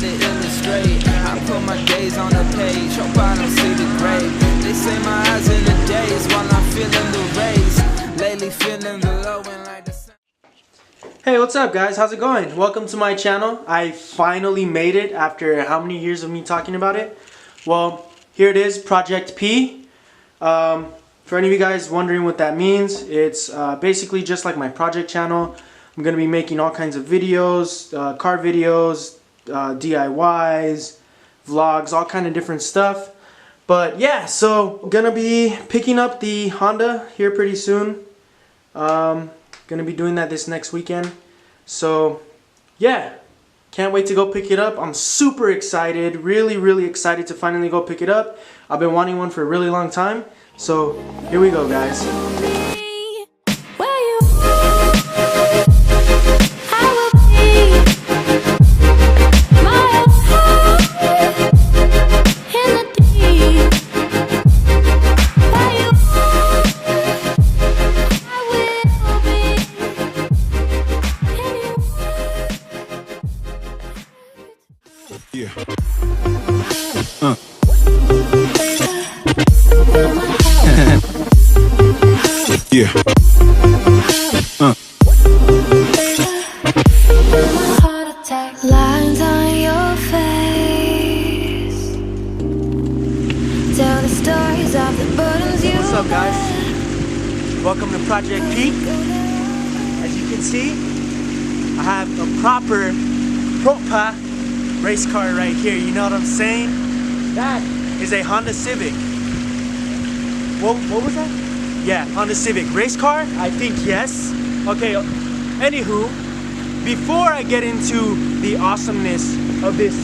to illustrate. I put my gaze on the page, hope I don't see the grave. They say my eyes in the days while I'm feeling the rays. Lately feeling the low and like the sun. Hey, what's up guys? How's it going? Welcome to my channel. I finally made it after how many years of me talking about it? Well, here it is, Project P. For any of you guys wondering what that means, it's basically just like my project channel. I'm going to be making all kinds of videos, car videos, DIYs, vlogs, all kind of different stuff. But yeah, so I'm going to be picking up the Honda here pretty soon. Going to be doing that this next weekend. So yeah, can't wait to go pick it up. I'm super excited, really excited to finally go pick it up. I've been wanting one for a really long time. So here we go, guys. Yeah. Yeah. Heart attack lines on your face. Tell the stories of the burdens you. What's up, guys? Welcome to Project P. As you can see, I have a proper race car right here. You know what I'm saying? That is a Honda Civic. What was that? Yeah, Honda Civic race car? I think yes. Okay, anywho, before I get into the awesomeness of this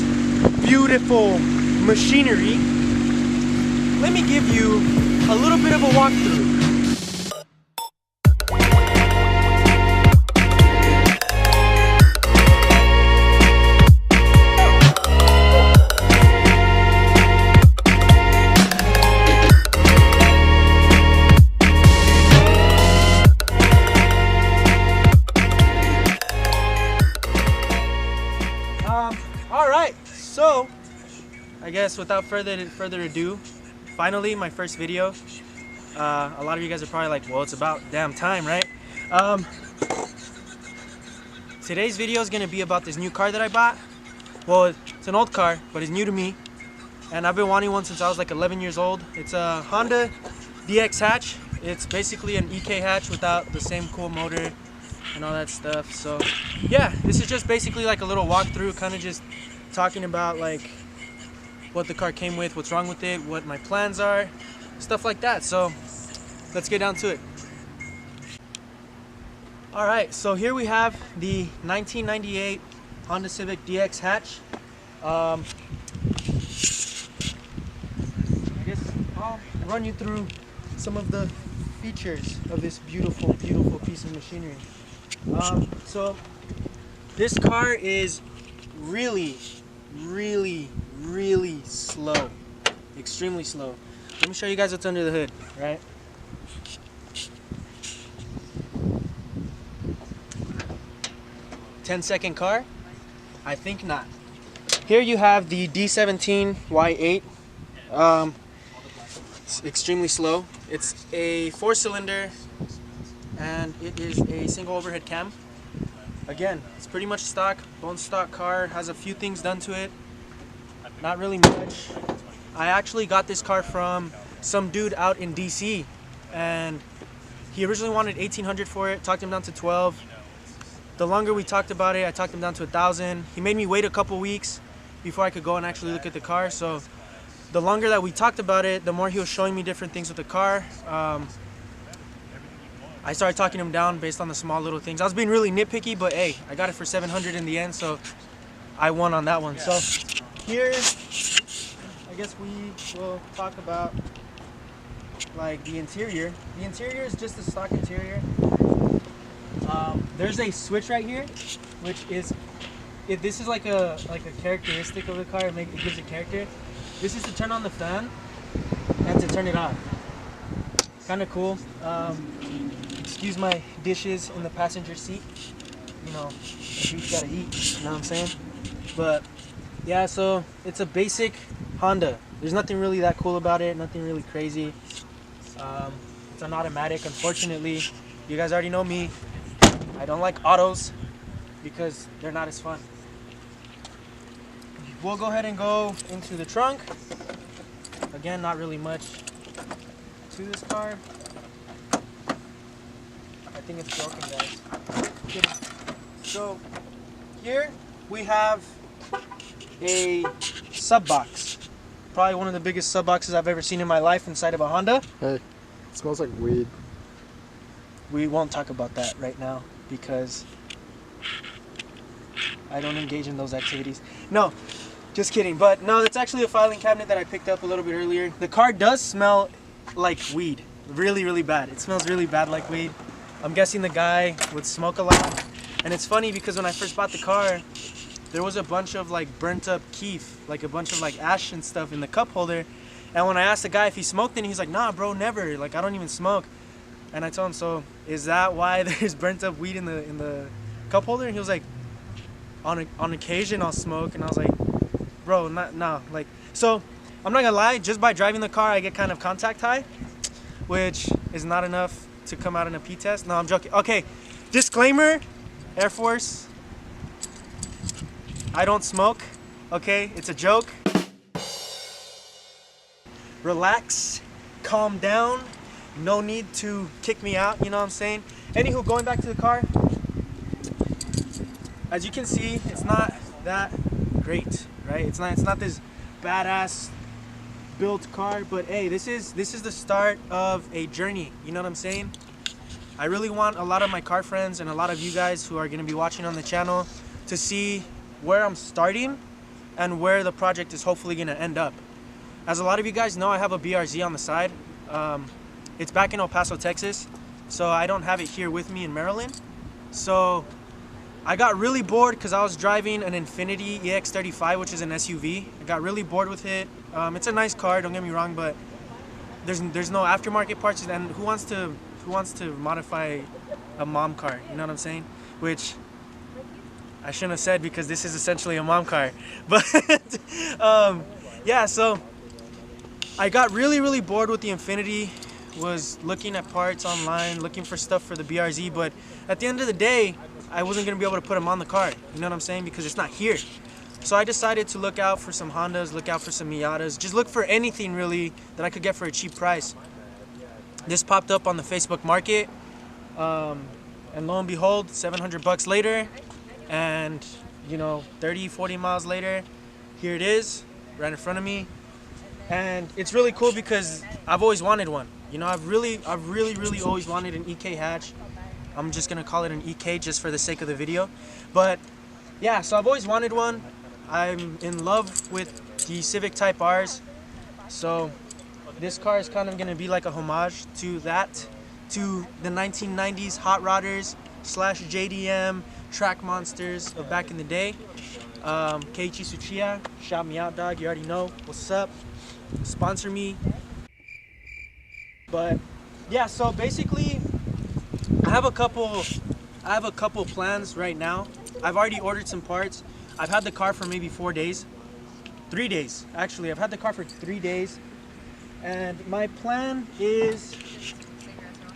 beautiful machinery, let me give you a little bit of a walkthrough. Alright, so I guess without further ado, finally my first video. A lot of you guys are probably like, well, it's about damn time, right? Today's video is gonna be about this new car that I bought. Well, it's an old car, but it's new to me, and I've been wanting one since I was like 11 years old. It's a Honda DX hatch. It's basically an EK hatch without the same cool motor and all that stuff. So yeah, this is just basically like a little walkthrough, kind of just talking about like what the car came with, what's wrong with it, what my plans are, stuff like that. So let's get down to it. Alright, so here we have the 1998 Honda Civic DX hatch. I guess I'll run you through some of the features of this beautiful piece of machinery. So this car is really slow, extremely slow. Let me show you guys what's under the hood, right? $10-second car? I think not. Here you have the D17 Y8. It's extremely slow. It's a 4-cylinder and it is a single overhead cam. Again, it's pretty much stock, bone stock car. Has a few things done to it, not really much. I actually got this car from some dude out in DC, and he originally wanted $1,800 for it. Talked him down to $1,200. The longer we talked about it, I talked him down to $1,000. He made me wait a couple weeks before I could go and actually look at the car. So the longer that we talked about it, the more he was showing me different things with the car. I started talking him down based on the small little things. I was being really nitpicky, but hey, I got it for $700 in the end, so I won on that one. So here, I guess we will talk about like the interior. The interior is just a stock interior. There's a switch right here, which is, if this is like a characteristic of the car, it gives it character. This is to turn on the fan and to turn it on. Kind of cool. Excuse my dishes in the passenger seat. You know, the dude's gotta eat. You know what I'm saying? But Yeah, so it's a basic Honda. There's nothing really that cool about it, nothing really crazy. It's an automatic, unfortunately. You guys already know me. I don't like autos because they're not as fun. We'll go ahead and go into the trunk. Again, not really much to this car. I think it's broken, guys. Kidding. So here we have a sub box. Probably one of the biggest sub boxes I've ever seen in my life inside of a Honda. Hey, it smells like weed. We won't talk about that right now because I don't engage in those activities. No, just kidding. But no, it's actually a filing cabinet that I picked up a little bit earlier. The car does smell like weed. Really, really bad. It smells really bad like weed. I'm guessing the guy would smoke a lot. And it's funny because when I first bought the car, there was a bunch of like burnt up keef, like a bunch of like ash and stuff in the cup holder. And when I asked the guy if he smoked, he's like, "Nah, bro, never. Like, I don't even smoke." And I told him, "So is that why there's burnt up weed in the cup holder?" And he was like, "On occasion I'll smoke." And I was like, "Bro, nah." Like, so I'm not gonna lie. Just by driving the car, I get kind of contact high, which is not enough to come out in a P test. No, I'm joking. Okay, disclaimer, Air Force. I don't smoke, okay? It's a joke. Relax, calm down. No need to kick me out, you know what I'm saying? Anywho, going back to the car. As you can see, it's not that great, right? It's not this badass built car, but hey, this is the start of a journey, you know what I'm saying? I really want a lot of my car friends and a lot of you guys who are gonna be watching on the channel to see where I'm starting and where the project is hopefully gonna end up. As a lot of you guys know, I have a BRZ on the side. It's back in El Paso, Texas, so I don't have it here with me in Maryland. So I got really bored because I was driving an Infiniti EX35, which is an SUV. I got really bored with it. It's a nice car, don't get me wrong, but there's no aftermarket parts, and who wants to modify a mom car? You know what I'm saying? Which I shouldn't have said because this is essentially a mom car. But yeah, so I got really bored with the Infiniti. Was looking at parts online, looking for stuff for the BRZ, but at the end of the day, I wasn't gonna be able to put them on the car. You know what I'm saying? Because it's not here. So I decided to look out for some Hondas, look out for some Miatas, just look for anything really that I could get for a cheap price. This popped up on the Facebook Market, and lo and behold, 700 bucks later, and you know, 30-40 miles later, here it is, right in front of me. And it's really cool because I've always wanted one. You know, I've really always wanted an EK hatch. I'm just gonna call it an EK just for the sake of the video. But yeah, so I've always wanted one. I'm in love with the Civic Type Rs. So this car is kind of gonna be like a homage to that, to the 1990s hot rodders / JDM track monsters of back in the day. Keiichi Tsuchiya, shout me out, dog. You already know what's up. Sponsor me. But yeah, so basically I have a couple plans right now. I've already ordered some parts. I've had the car for maybe 4 days. 3 days, actually. I've had the car for 3 days. And my plan is,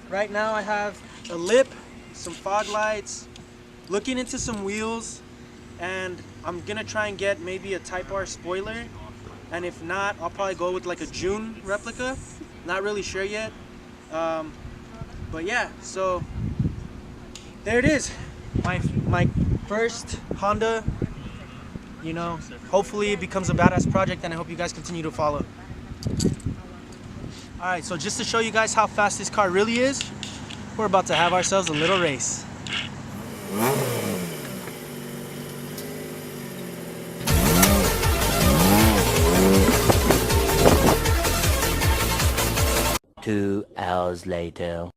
right now I have a lip, some fog lights, looking into some wheels, and I'm gonna try and get maybe a Type R spoiler. And if not, I'll probably go with like a June replica. Not really sure yet. But yeah, so there it is. My first Honda. You know, hopefully it becomes a badass project, and I hope you guys continue to follow. Alright, so just to show you guys how fast this car really is, we're about to have ourselves a little race. Two hours later.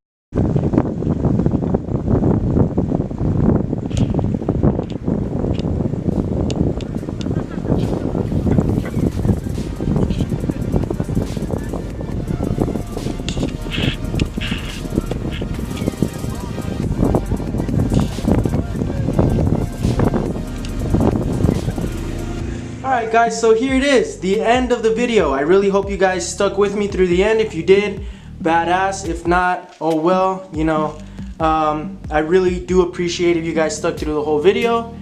Alright guys, so here it is, the end of the video. I really hope you guys stuck with me through the end. If you did, badass. If not, oh well, you know. I really do appreciate if you guys stuck through the whole video.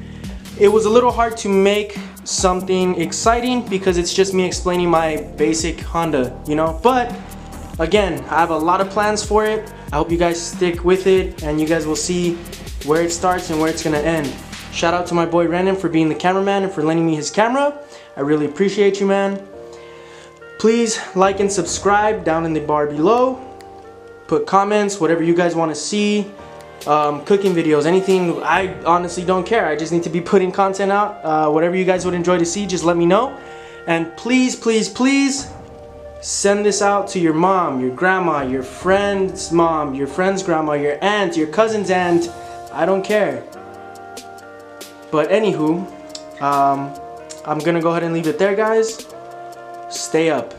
It was a little hard to make something exciting because it's just me explaining my basic Honda, you know. But again, I have a lot of plans for it. I hope you guys stick with it and you guys will see where it starts and where it's gonna end. Shout out to my boy Renan for being the cameraman and for lending me his camera. I really appreciate you, man. Please like and subscribe down in the bar below. Put comments, whatever you guys want to see. Cooking videos, anything. I honestly don't care. I just need to be putting content out. Whatever you guys would enjoy to see, just let me know. And please, please, please send this out to your mom, your grandma, your friend's mom, your friend's grandma, your aunt, your cousin's aunt. I don't care. But anywho, I'm gonna go ahead and leave it there, guys. Stay up.